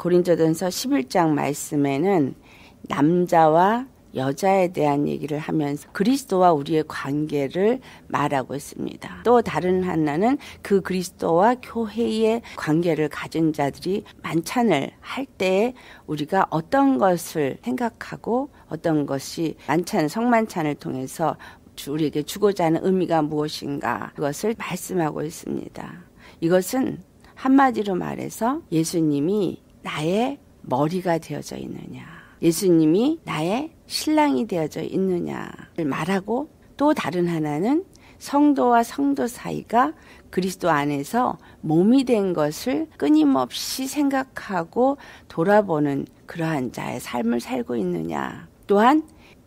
고린도전서 11장 말씀에는 남자와 여자에 대한 얘기를 하면서 그리스도와 우리의 관계를 말하고 있습니다. 또 다른 하나는 그 그리스도와 교회의 관계를 가진 자들이 만찬을 할 때 우리가 어떤 것을 생각하고 어떤 것이 성만찬을 통해서 우리에게 주고자 하는 의미가 무엇인가, 그것을 말씀하고 있습니다. 이것은 한마디로 말해서 예수님이 나의 머리가 되어져 있느냐, 예수님이 나의 신랑이 되어져 있느냐를 말하고, 또 다른 하나는 성도와 성도 사이가 그리스도 안에서 몸이 된 것을 끊임없이 생각하고 돌아보는 그러한 자의 삶을 살고 있느냐, 또한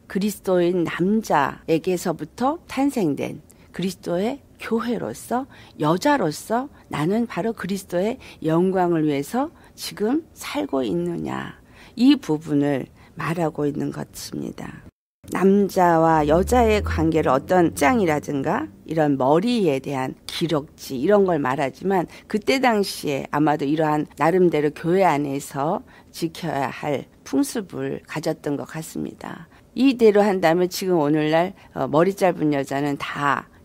그리스도인 남자에게서부터 탄생된 그리스도의 교회로서, 여자로서 나는 바로 그리스도의 영광을 위해서 지금 살고 있느냐, 이 부분을 말하고 있는 것입니다. 남자와 여자의 관계를 어떤 짱이라든가 이런 머리에 대한 기록지 이런 걸 말하지만, 그때 당시에 아마도 이러한 나름대로 교회 안에서 지켜야 할 풍습을 가졌던 것 같습니다. 이대로 한다면 지금 오늘날 머리 짧은 여자는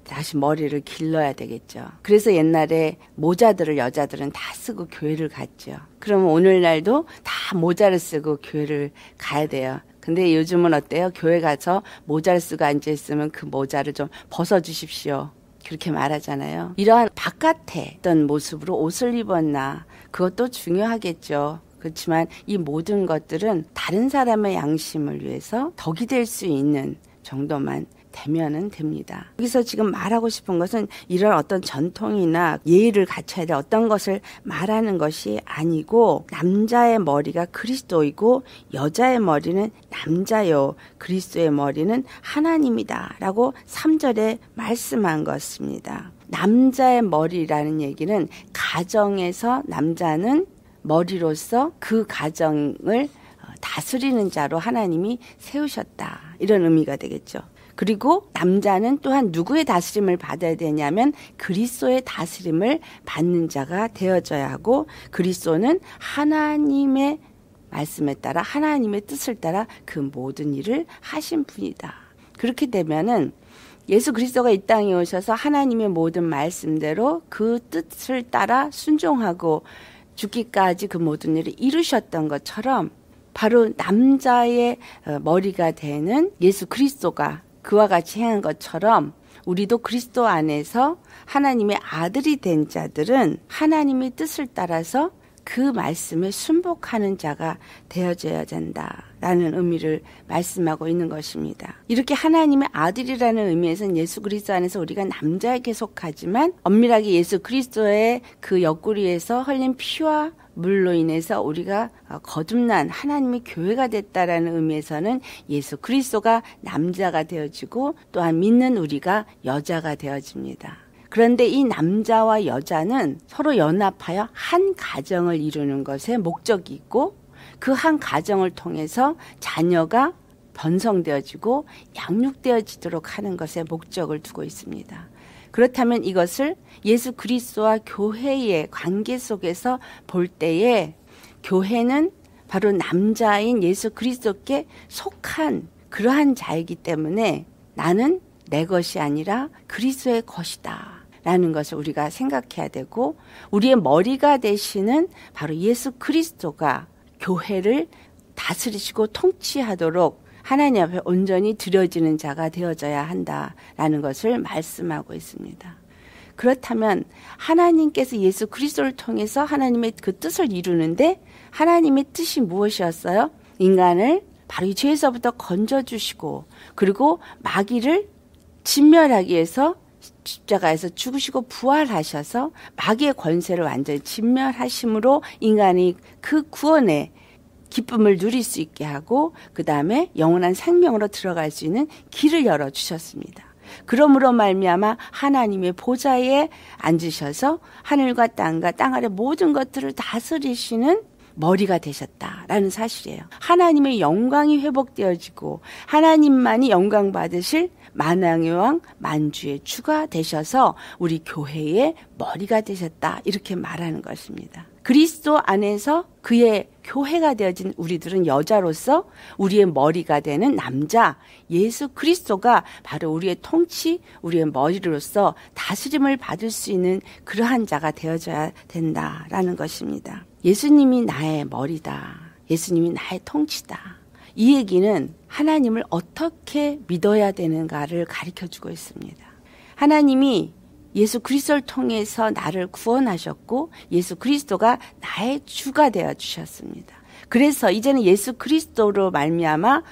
다시 머리를 길러야 되겠죠. 그래서 옛날에 모자들을 여자들은 다 쓰고 교회를 갔죠. 그러면 오늘날도 다 모자를 쓰고 교회를 가야 돼요. 근데 요즘은 어때요? 교회 가서 모자를 쓰고 앉아있으면 그 모자를 좀 벗어주십시오, 그렇게 말하잖아요. 이러한 바깥에 어떤 모습으로 옷을 입었나, 그것도 중요하겠죠. 그렇지만 이 모든 것들은 다른 사람의 양심을 위해서 덕이 될 수 있는 정도만 되면은 됩니다. 여기서 지금 말하고 싶은 것은 이런 어떤 전통이나 예의를 갖춰야 될 어떤 것을 말하는 것이 아니고, 남자의 머리가 그리스도이고 여자의 머리는 남자요 그리스도의 머리는 하나님이다 라고 3절에 말씀한 것입니다. 남자의 머리라는 얘기는 가정에서 남자는 머리로서 그 가정을 다스리는 자로 하나님이 세우셨다, 이런 의미가 되겠죠. 그리고 남자는 또한 누구의 다스림을 받아야 되냐면 그리스도의 다스림을 받는 자가 되어져야 하고, 그리스도는 하나님의 말씀에 따라 하나님의 뜻을 따라 그 모든 일을 하신 분이다. 그렇게 되면은 예수 그리스도가 이 땅에 오셔서 하나님의 모든 말씀대로 그 뜻을 따라 순종하고 죽기까지 그 모든 일을 이루셨던 것처럼, 바로 남자의 머리가 되는 예수 그리스도가 그와 같이 행한 것처럼 우리도 그리스도 안에서 하나님의 아들이 된 자들은 하나님의 뜻을 따라서 그 말씀에 순복하는 자가 되어져야 된다라는 의미를 말씀하고 있는 것입니다. 이렇게 하나님의 아들이라는 의미에서는 예수 그리스도 안에서 우리가 남자에게 속하지만, 엄밀하게 예수 그리스도의 그 옆구리에서 흘린 피와 물로 인해서 우리가 거듭난 하나님의 교회가 됐다라는 의미에서는 예수 그리스도가 남자가 되어지고, 또한 믿는 우리가 여자가 되어집니다. 그런데 이 남자와 여자는 서로 연합하여 한 가정을 이루는 것에 목적이 있고, 그 한 가정을 통해서 자녀가 번성되어지고 양육되어지도록 하는 것에 목적을 두고 있습니다. 그렇다면 이것을 예수 그리스도와 교회의 관계 속에서 볼 때에, 교회는 바로 남자인 예수 그리스도께 속한 그러한 자이기 때문에 나는 내 것이 아니라 그리스도의 것이다 라는 것을 우리가 생각해야 되고, 우리의 머리가 되시는 바로 예수 그리스도가 교회를 다스리시고 통치하도록 하나님 앞에 온전히 드려지는 자가 되어져야 한다라는 것을 말씀하고 있습니다. 그렇다면 하나님께서 예수 그리스도를 통해서 하나님의 그 뜻을 이루는데, 하나님의 뜻이 무엇이었어요? 인간을 바로 이 죄에서부터 건져주시고, 그리고 마귀를 진멸하기 위해서 십자가에서 죽으시고 부활하셔서 마귀의 권세를 완전히 진멸하심으로 인간이 그 구원의 기쁨을 누릴 수 있게 하고, 그 다음에 영원한 생명으로 들어갈 수 있는 길을 열어주셨습니다. 그러므로 말미암아 하나님의 보좌에 앉으셔서 하늘과 땅과 땅 아래 모든 것들을 다스리시는 머리가 되셨다라는 사실이에요. 하나님의 영광이 회복되어지고 하나님만이 영광 받으실 만왕의 왕 만주의 주가 되셔서 우리 교회의 머리가 되셨다, 이렇게 말하는 것입니다. 그리스도 안에서 그의 교회가 되어진 우리들은 여자로서 우리의 머리가 되는 남자 예수 그리스도가 바로 우리의 통치, 우리의 머리로서 다스림을 받을 수 있는 그러한 자가 되어져야 된다라는 것입니다. 예수님이 나의 머리다. 예수님이 나의 통치다. 이 얘기는 하나님을 어떻게 믿어야 되는가를 가르쳐주고 있습니다. 하나님이 예수 그리스도를 통해서 나를 구원하셨고 예수 그리스도가 나의 주가 되어 주셨습니다. 그래서 이제는 예수 그리스도로 말미암아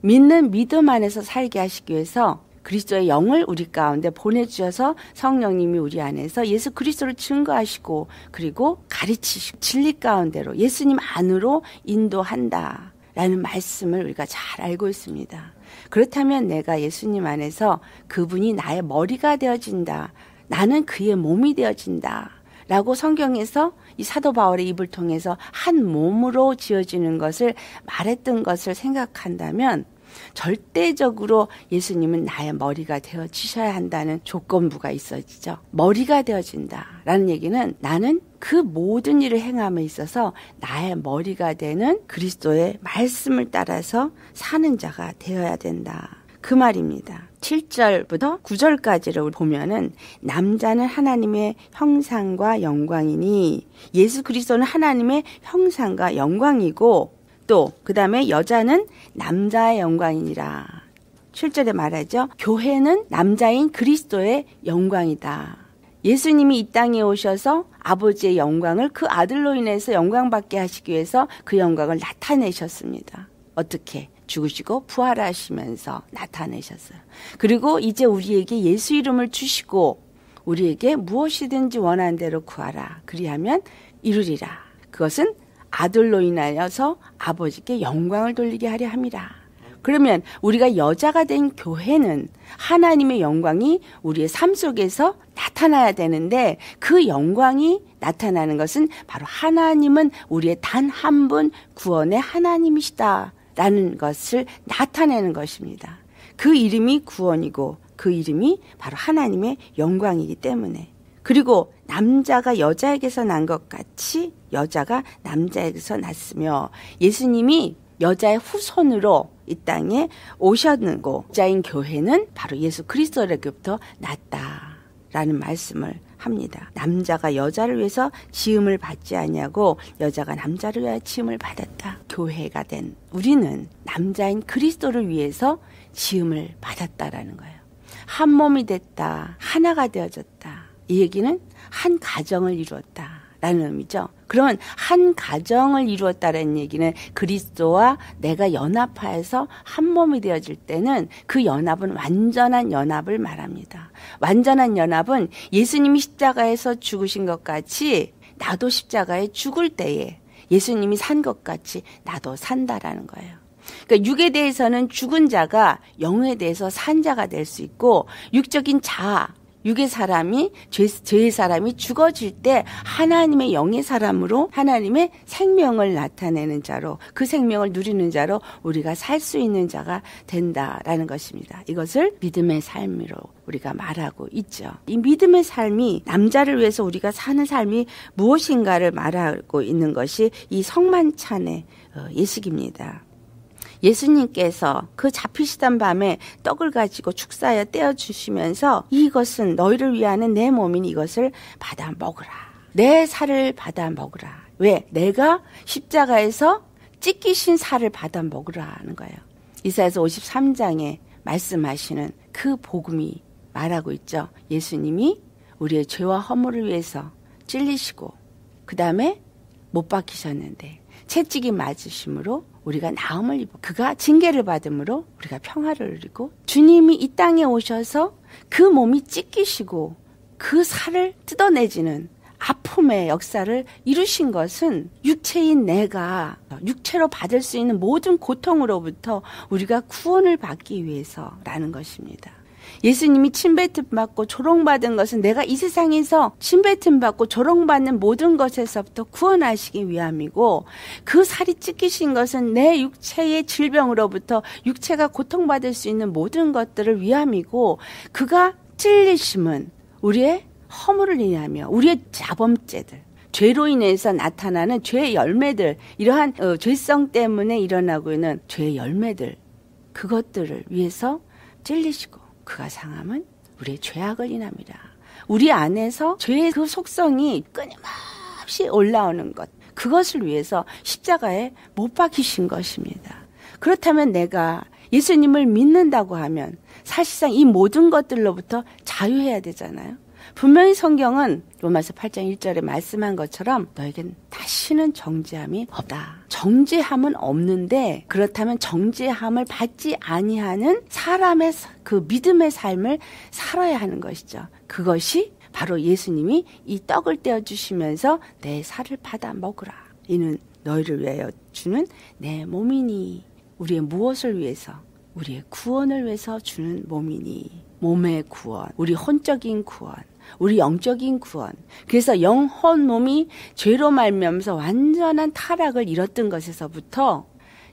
믿는 믿음 안에서 살게 하시기 위해서 그리스도의 영을 우리 가운데 보내주셔서 성령님이 우리 안에서 예수 그리스도를 증거하시고 그리고 가르치시고 진리 가운데로 예수님 안으로 인도한다. 라는 말씀을 우리가 잘 알고 있습니다. 그렇다면 내가 예수님 안에서 그분이 나의 머리가 되어진다. 나는 그의 몸이 되어진다. 라고 성경에서 이 사도 바울의 입을 통해서 한 몸으로 지어지는 것을 말했던 것을 생각한다면 절대적으로 예수님은 나의 머리가 되어지셔야 한다는 조건부가 있어지죠. 머리가 되어진다라는 얘기는 나는 그 모든 일을 행함에 있어서 나의 머리가 되는 그리스도의 말씀을 따라서 사는 자가 되어야 된다. 그 말입니다. 7절부터 9절까지를 보면은 남자는 하나님의 형상과 영광이니 예수 그리스도는 하나님의 형상과 영광이고 또 그 다음에 여자는 남자의 영광이니라. 7절에 말하죠. 교회는 남자인 그리스도의 영광이다. 예수님이 이 땅에 오셔서 아버지의 영광을 그 아들로 인해서 영광받게 하시기 위해서 그 영광을 나타내셨습니다. 어떻게? 죽으시고 부활하시면서 나타내셨어요. 그리고 이제 우리에게 예수 이름을 주시고 우리에게 무엇이든지 원하는 대로 구하라. 그리하면 이루리라. 그것은 아들로 인하여서 아버지께 영광을 돌리게 하려 함이라. 그러면 우리가 여자가 된 교회는 하나님의 영광이 우리의 삶 속에서 나타나야 되는데 그 영광이 나타나는 것은 바로 하나님은 우리의 단 한 분 구원의 하나님이시다. 라는 것을 나타내는 것입니다. 그 이름이 구원이고 그 이름이 바로 하나님의 영광이기 때문에 그리고 남자가 여자에게서 난 것 같이 여자가 남자에게서 났으며 예수님이 여자의 후손으로 이 땅에 오셨고 여자인 교회는 바로 예수 그리스도로부터 났다라는 말씀을 합니다. 남자가 여자를 위해서 지음을 받지 아니하고 여자가 남자를 위하여 지음을 받았다. 교회가 된 우리는 남자인 그리스도를 위해서 지음을 받았다라는 거예요. 한 몸이 됐다. 하나가 되어졌다. 이 얘기는 한 가정을 이루었다라는 의미죠. 그러면 한 가정을 이루었다라는 얘기는 그리스도와 내가 연합하여서 한 몸이 되어질 때는 그 연합은 완전한 연합을 말합니다. 완전한 연합은 예수님이 십자가에서 죽으신 것 같이 나도 십자가에 죽을 때에 예수님이 산 것 같이 나도 산다라는 거예요. 그러니까 육에 대해서는 죽은 자가 영에 대해서 산 자가 될 수 있고 육적인 자아 육의 사람이 죄의 사람이 죽어질 때 하나님의 영의 사람으로 하나님의 생명을 나타내는 자로 그 생명을 누리는 자로 우리가 살 수 있는 자가 된다라는 것입니다. 이것을 믿음의 삶으로 우리가 말하고 있죠. 이 믿음의 삶이 남자를 위해서 우리가 사는 삶이 무엇인가를 말하고 있는 것이 이 성만찬의 예식입니다. 예수님께서 그 잡히시던 밤에 떡을 가지고 축사하여 떼어주시면서 이것은 너희를 위하는 내 몸이니 이것을 받아 먹으라. 내 살을 받아 먹으라. 왜? 내가 십자가에서 찢기신 살을 받아 먹으라는 거예요. 이사야서 53장에 말씀하시는 그 복음이 말하고 있죠. 예수님이 우리의 죄와 허물을 위해서 찔리시고 그 다음에 못 박히셨는데 채찍이 맞으심으로 우리가 나음을 입고 그가 징계를 받음으로 우리가 평화를 누리고 주님이 이 땅에 오셔서 그 몸이 찢기시고 그 살을 뜯어내지는 아픔의 역사를 이루신 것은 육체인 내가 육체로 받을 수 있는 모든 고통으로부터 우리가 구원을 받기 위해서라는 것입니다. 예수님이 침뱉음 받고 조롱받은 것은 내가 이 세상에서 침뱉음 받고 조롱받는 모든 것에서부터 구원하시기 위함이고 그 살이 찢기신 것은 내 육체의 질병으로부터 육체가 고통받을 수 있는 모든 것들을 위함이고 그가 찔리심은 우리의 허물을 인하며 우리의 자범죄들 죄로 인해서 나타나는 죄의 열매들, 이러한 죄성 때문에 일어나고 있는 죄의 열매들, 그것들을 위해서 찔리시고 그가 상함은 우리의 죄악을 인함이라. 우리 안에서 죄의 그 속성이 끊임없이 올라오는 것, 그것을 위해서 십자가에 못 박히신 것입니다. 그렇다면 내가 예수님을 믿는다고 하면 사실상 이 모든 것들로부터 자유해야 되잖아요. 분명히 성경은 로마서 8장 1절에 말씀한 것처럼 너에겐 다시는 정죄함이 없다. 정죄함은 없는데 그렇다면 정죄함을 받지 아니하는 사람의 그 믿음의 삶을 살아야 하는 것이죠. 그것이 바로 예수님이 이 떡을 떼어주시면서 내 살을 받아 먹으라. 이는 너희를 위하여 주는 내 몸이니. 우리의 무엇을 위해서? 우리의 구원을 위해서 주는 몸이니. 몸의 구원, 우리 혼적인 구원, 우리 영적인 구원. 그래서 영혼 몸이 죄로 말미암아서 완전한 타락을 잃었던 것에서부터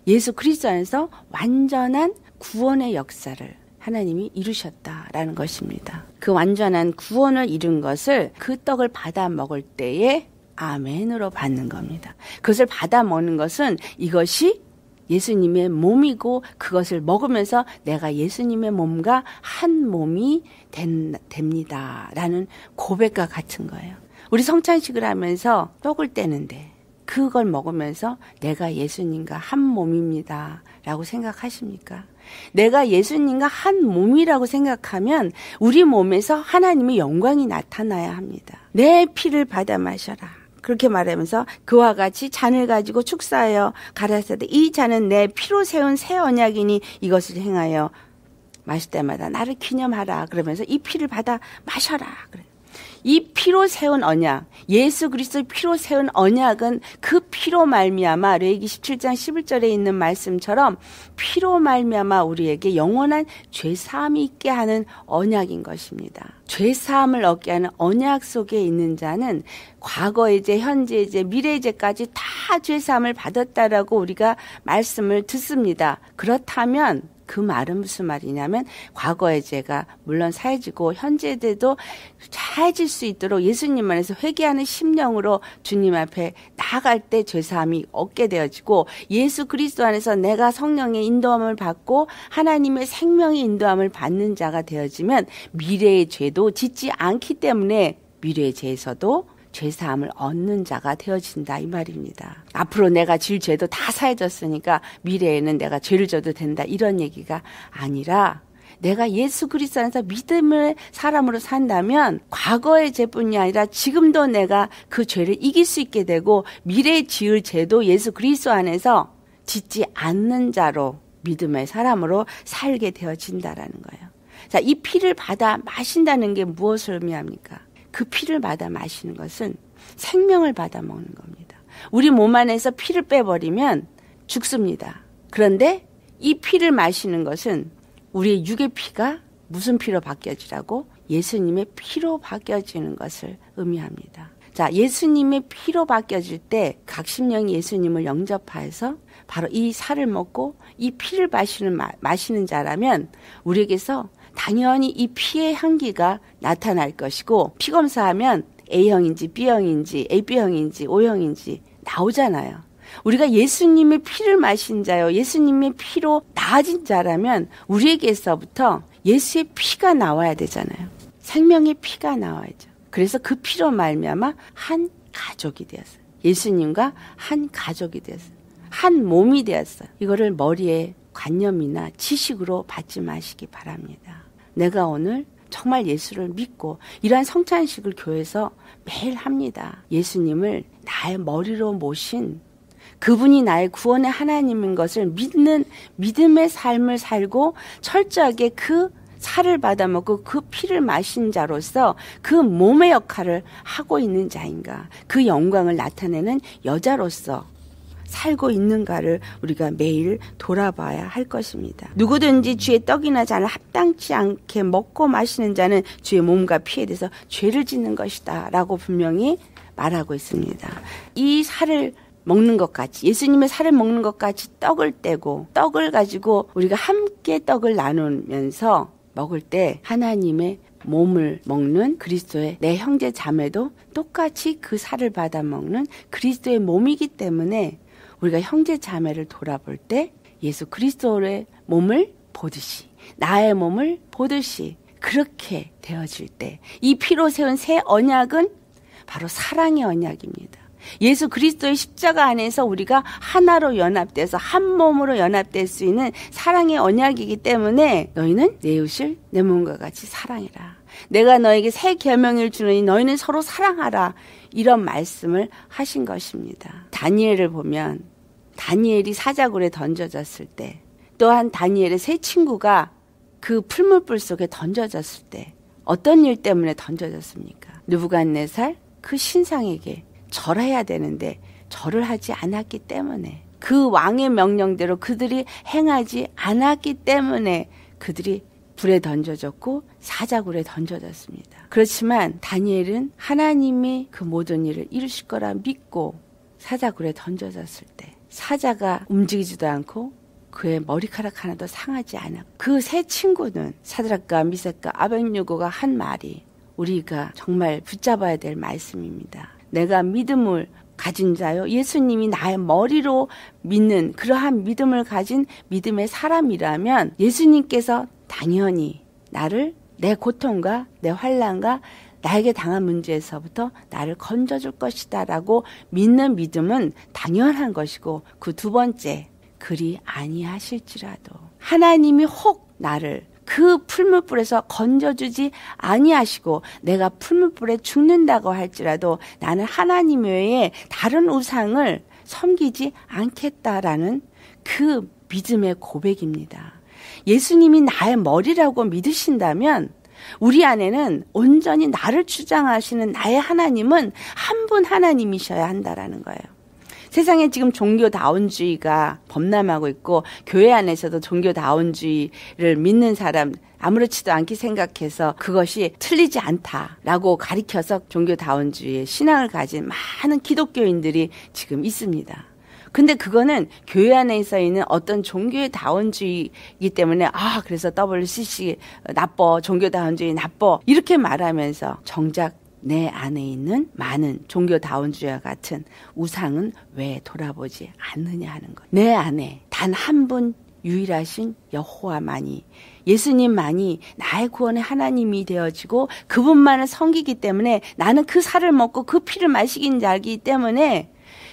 예수 그리스도 안에서 완전한 구원의 역사를 하나님이 이루셨다라는 것입니다. 그 완전한 구원을 이룬 것을 그 떡을 받아 먹을 때에 아멘으로 받는 겁니다. 그것을 받아 먹는 것은 이것이 예수님의 몸이고 그것을 먹으면서 내가 예수님의 몸과 한 몸이 됩니다. 라는 고백과 같은 거예요. 우리 성찬식을 하면서 떡을 떼는데 그걸 먹으면서 내가 예수님과 한 몸입니다. 라고 생각하십니까? 내가 예수님과 한 몸이라고 생각하면 우리 몸에서 하나님의 영광이 나타나야 합니다. 내 피를 받아 마셔라. 그렇게 말하면서 그와 같이 잔을 가지고 축사하여 가라사대 이 잔은 내 피로 세운 새 언약이니 이것을 행하여 마실 때마다 나를 기념하라. 그러면서 이 피를 받아 마셔라. 그래. 이 피로 세운 언약, 예수 그리스도의 피로 세운 언약은 그 피로 말미암아 레위기 17장 11절에 있는 말씀처럼 피로 말미암아 우리에게 영원한 죄사함이 있게 하는 언약인 것입니다. 죄사함을 얻게 하는 언약 속에 있는 자는 과거의 죄, 현재의 죄, 미래의 죄까지 다 죄사함을 받았다라고 우리가 말씀을 듣습니다. 그렇다면 그 말은 무슨 말이냐면 과거의 죄가 물론 사해지고 현재의 죄도 사해질 수 있도록 예수님 안에서 회개하는 심령으로 주님 앞에 나아갈 때 죄사함이 얻게 되어지고 예수 그리스도 안에서 내가 성령의 인도함을 받고 하나님의 생명의 인도함을 받는 자가 되어지면 미래의 죄도 짓지 않기 때문에 미래의 죄에서도 죄사함을 얻는 자가 되어진다 이 말입니다. 앞으로 내가 질 죄도 다 사해졌으니까 미래에는 내가 죄를 져도 된다 이런 얘기가 아니라 내가 예수 그리스도 안에서 믿음의 사람으로 산다면 과거의 죄뿐이 아니라 지금도 내가 그 죄를 이길 수 있게 되고 미래에 지을 죄도 예수 그리스도 안에서 짓지 않는 자로 믿음의 사람으로 살게 되어진다라는 거예요. 자, 이 피를 받아 마신다는 게 무엇을 의미합니까? 그 피를 받아 마시는 것은 생명을 받아 먹는 겁니다. 우리 몸 안에서 피를 빼버리면 죽습니다. 그런데 이 피를 마시는 것은 우리의 육의 피가 무슨 피로 바뀌어지라고? 예수님의 피로 바뀌어지는 것을 의미합니다. 자, 예수님의 피로 바뀌어질 때 각 심령이 예수님을 영접하여서 바로 이 살을 먹고 이 피를 마시는 자라면 우리에게서 당연히 이 피의 향기가 나타날 것이고 피 검사하면 A형인지 B형인지 AB형인지 O형인지 나오잖아요. 우리가 예수님의 피를 마신 자요 예수님의 피로 나아진 자라면 우리에게서부터 예수의 피가 나와야 되잖아요. 생명의 피가 나와야죠. 그래서 그 피로 말미암아 한 가족이 되었어요. 예수님과 한 가족이 되었어요. 한 몸이 되었어요. 이거를 머리에 관념이나 지식으로 받지 마시기 바랍니다. 내가 오늘 정말 예수를 믿고 이러한 성찬식을 교회에서 매일 합니다. 예수님을 나의 머리로 모신 그분이 나의 구원의 하나님인 것을 믿는 믿음의 삶을 살고 철저하게 그 살을 받아먹고 그 피를 마신 자로서 그 몸의 역할을 하고 있는 자인가, 그 영광을 나타내는 여자로서 살고 있는가를 우리가 매일 돌아봐야 할 것입니다. 누구든지 주의 떡이나 잔을 합당치 않게 먹고 마시는 자는 주의 몸과 피에 대해서 죄를 짓는 것이다 라고 분명히 말하고 있습니다. 이 살을 먹는 것 같이, 예수님의 살을 먹는 것 같이 떡을 떼고 떡을 가지고 우리가 함께 떡을 나누면서 먹을 때 하나님의 몸을 먹는 그리스도의 내 형제 자매도 똑같이 그 살을 받아 먹는 그리스도의 몸이기 때문에 우리가 형제 자매를 돌아볼 때 예수 그리스도의 몸을 보듯이 나의 몸을 보듯이 그렇게 되어질 때 이 피로 세운 새 언약은 바로 사랑의 언약입니다. 예수 그리스도의 십자가 안에서 우리가 하나로 연합돼서 한 몸으로 연합될 수 있는 사랑의 언약이기 때문에 너희는 내 이웃을 내 몸과 같이 사랑해라. 내가 너에게 새 계명을 주노니 너희는 서로 사랑하라. 이런 말씀을 하신 것입니다. 다니엘을 보면 다니엘이 사자굴에 던져졌을 때 또한 다니엘의 세 친구가 그 풀무불 속에 던져졌을 때 어떤 일 때문에 던져졌습니까? 느부갓네살 그 신상에게 절해야 되는데 절을 하지 않았기 때문에 그 왕의 명령대로 그들이 행하지 않았기 때문에 그들이 불에 던져졌고 사자굴에 던져졌습니다. 그렇지만 다니엘은 하나님이 그 모든 일을 이루실 거라 믿고 사자굴에 던져졌을 때 사자가 움직이지도 않고 그의 머리카락 하나도 상하지 않았고 그 세 친구는 사드락과 미삭과 아벳느고가 한 말이 우리가 정말 붙잡아야 될 말씀입니다. 내가 믿음을 가진 자요. 예수님이 나의 머리로 믿는 그러한 믿음을 가진 믿음의 사람이라면 예수님께서 당연히 나를 내 고통과 내 환난과 나에게 당한 문제에서부터 나를 건져줄 것이다 라고 믿는 믿음은 당연한 것이고 그 두 번째 그리 아니하실지라도 하나님이 혹 나를 그 풀무불에서 건져주지 아니하시고 내가 풀무불에 죽는다고 할지라도 나는 하나님 외에 다른 우상을 섬기지 않겠다라는 그 믿음의 고백입니다. 예수님이 나의 머리라고 믿으신다면 우리 안에는 온전히 나를 주장하시는 나의 하나님은 한 분 하나님이셔야 한다라는 거예요. 세상에 지금 종교다운주의가 범람하고 있고 교회 안에서도 종교다운주의를 믿는 사람 아무렇지도 않게 생각해서 그것이 틀리지 않다라고 가리켜서 종교다운주의의 신앙을 가진 많은 기독교인들이 지금 있습니다. 근데 그거는 교회 안에서 있는 어떤 종교의 다원주의이기 때문에 그래서 WCC 나빠, 종교다원주의 나빠 이렇게 말하면서 정작 내 안에 있는 많은 종교다원주의와 같은 우상은 왜 돌아보지 않느냐 하는 것. 내 안에 단 한 분 유일하신 여호와만이 예수님만이 나의 구원의 하나님이 되어지고 그분만을 섬기기 때문에 나는 그 살을 먹고 그 피를 마시긴 자이기 때문에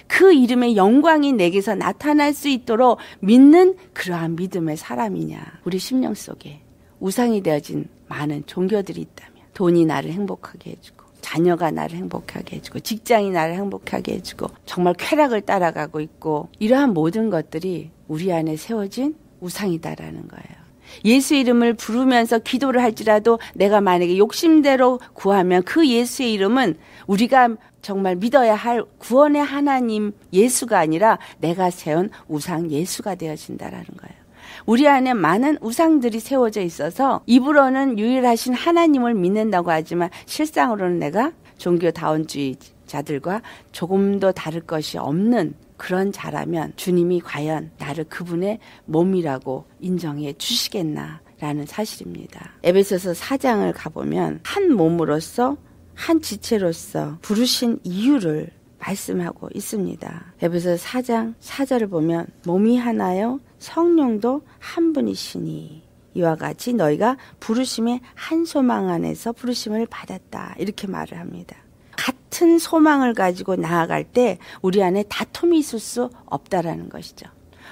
그 이름의 영광이 내게서 나타날 수 있도록 믿는 그러한 믿음의 사람이냐. 우리 심령 속에 우상이 되어진 많은 종교들이 있다면 돈이 나를 행복하게 해주고 자녀가 나를 행복하게 해주고 직장이 나를 행복하게 해주고 정말 쾌락을 따라가고 있고 이러한 모든 것들이 우리 안에 세워진 우상이다라는 거예요. 예수 이름을 부르면서 기도를 할지라도 내가 만약에 욕심대로 구하면 그 예수의 이름은 우리가 정말 믿어야 할 구원의 하나님 예수가 아니라 내가 세운 우상 예수가 되어진다라는 거예요. 우리 안에 많은 우상들이 세워져 있어서 입으로는 유일하신 하나님을 믿는다고 하지만 실상으로는 내가 종교다원주의자들과 조금도 다를 것이 없는 그런 자라면 주님이 과연 나를 그분의 몸이라고 인정해 주시겠나라는 사실입니다. 에베소서 4장을 가보면 한 몸으로서 한 지체로서 부르신 이유를 말씀하고 있습니다. 에베소서 4장 4절을 보면 몸이 하나요 성령도 한 분이시니 이와 같이 너희가 부르심의 한 소망 안에서 부르심을 받았다 이렇게 말을 합니다. 같은 소망을 가지고 나아갈 때 우리 안에 다툼이 있을 수 없다라는 것이죠.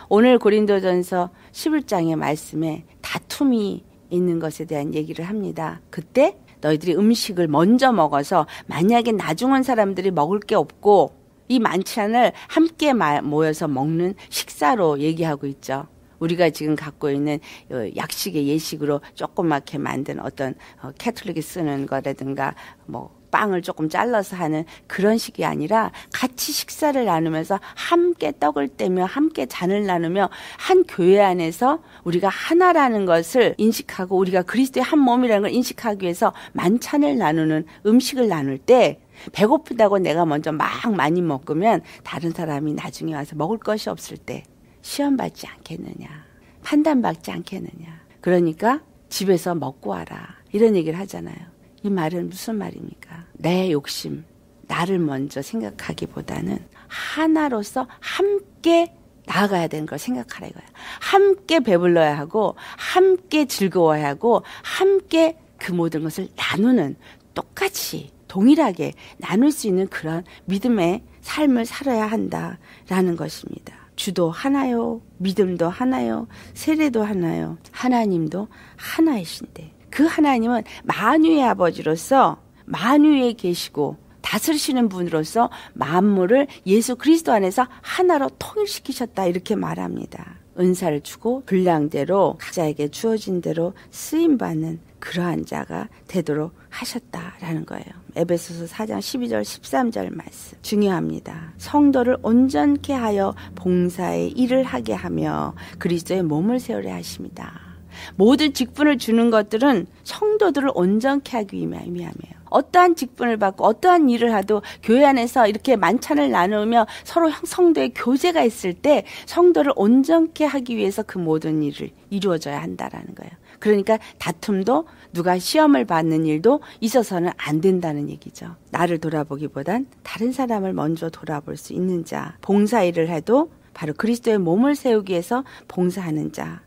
오늘 고린도전서 11장의 말씀에 다툼이 있는 것에 대한 얘기를 합니다. 그때 너희들이 음식을 먼저 먹어서 만약에 나중은 사람들이 먹을 게 없고 이 만찬을 함께 모여서 먹는 식사로 얘기하고 있죠. 우리가 지금 갖고 있는 약식의 예식으로 조그맣게 만든 어떤 캐톨릭이 쓰는 거라든가 뭐 빵을 조금 잘라서 하는 그런 식이 아니라 같이 식사를 나누면서 함께 떡을 떼며 함께 잔을 나누며 한 교회 안에서 우리가 하나라는 것을 인식하고 우리가 그리스도의 한 몸이라는 걸 인식하기 위해서 만찬을 나누는 음식을 나눌 때 배고프다고 내가 먼저 막 많이 먹으면 다른 사람이 나중에 와서 먹을 것이 없을 때 시험받지 않겠느냐, 판단받지 않겠느냐. 그러니까 집에서 먹고 와라. 이런 얘기를 하잖아요. 이 말은 무슨 말입니까? 내 욕심, 나를 먼저 생각하기보다는 하나로서 함께 나아가야 되는 걸 생각하라 이거야. 함께 배불러야 하고 함께 즐거워야 하고 함께 그 모든 것을 나누는, 똑같이 동일하게 나눌 수 있는 그런 믿음의 삶을 살아야 한다라는 것입니다. 주도 하나요, 믿음도 하나요, 세례도 하나요, 하나님도 하나이신데 그 하나님은 만유의 아버지로서 만유에 계시고 다스리시는 분으로서 만물을 예수 그리스도 안에서 하나로 통일시키셨다 이렇게 말합니다. 은사를 주고 분량대로 각자에게 주어진 대로 쓰임받는 그러한 자가 되도록 하셨다라는 거예요. 에베소서 4장 12절 13절 말씀 중요합니다. 성도를 온전케 하여 봉사의 일을 하게 하며 그리스도의 몸을 세우려 하십니다. 모든 직분을 주는 것들은 성도들을 온전케 하기 위함이에요. 어떠한 직분을 받고 어떠한 일을 하도 교회 안에서 이렇게 만찬을 나누며 서로 성도의 교제가 있을 때 성도를 온전케 하기 위해서 그 모든 일을 이루어져야 한다라는 거예요. 그러니까 다툼도 누가 시험을 받는 일도 있어서는 안 된다는 얘기죠. 나를 돌아보기보단 다른 사람을 먼저 돌아볼 수 있는 자, 봉사일을 해도 바로 그리스도의 몸을 세우기 위해서 봉사하는 자.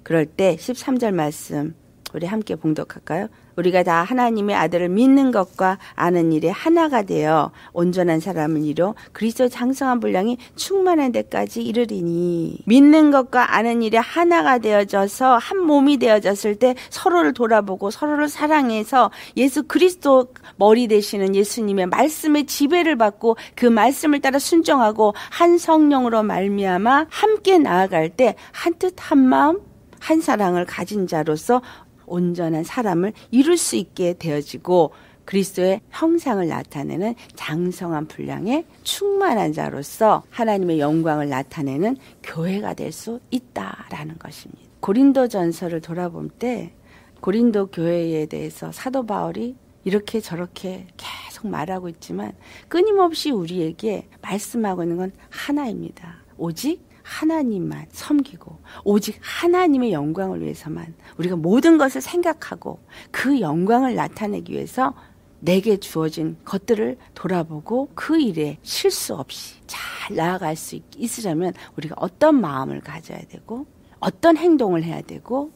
그럴 때 13절 말씀 우리 함께 봉독할까요? 우리가 다 하나님의 아들을 믿는 것과 아는 일에 하나가 되어 온전한 사람을 이루어 그리스도의 장성한 분량이 충만한 데까지 이르리니, 믿는 것과 아는 일에 하나가 되어져서 한 몸이 되어졌을 때 서로를 돌아보고 서로를 사랑해서 예수 그리스도 머리 되시는 예수님의 말씀의 지배를 받고 그 말씀을 따라 순종하고 한 성령으로 말미암아 함께 나아갈 때 한 뜻 한 마음 한 사랑을 가진 자로서 온전한 사람을 이룰 수 있게 되어지고 그리스도의 형상을 나타내는 장성한 분량의 충만한 자로서 하나님의 영광을 나타내는 교회가 될 수 있다라는 것입니다. 고린도전서를 돌아볼 때 고린도 교회에 대해서 사도 바울이 이렇게 저렇게 계속 말하고 있지만 끊임없이 우리에게 말씀하고 있는 건 하나입니다. 오직 하나님만 섬기고 오직 하나님의 영광을 위해서만 우리가 모든 것을 생각하고 그 영광을 나타내기 위해서 내게 주어진 것들을 돌아보고 그 일에 실수 없이 잘 나아갈 수 있으려면 우리가 어떤 마음을 가져야 되고 어떤 행동을 해야 되고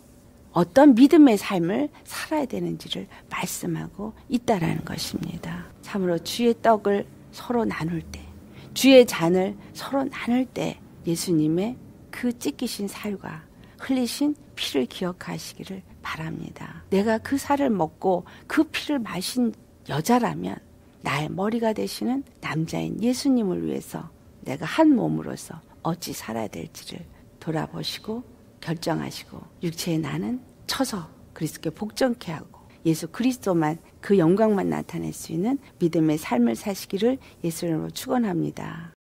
어떤 믿음의 삶을 살아야 되는지를 말씀하고 있다라는 것입니다. 참으로 주의 떡을 서로 나눌 때, 주의 잔을 서로 나눌 때 예수님의 그 찢기신 살과 흘리신 피를 기억하시기를 바랍니다. 내가 그 살을 먹고 그 피를 마신 여자라면 나의 머리가 되시는 남자인 예수님을 위해서 내가 한 몸으로서 어찌 살아야 될지를 돌아보시고 결정하시고 육체의 나는 쳐서 그리스도께 복종케 하고 예수 그리스도만 그 영광만 나타낼 수 있는 믿음의 삶을 사시기를 예수 이름으로 축원합니다.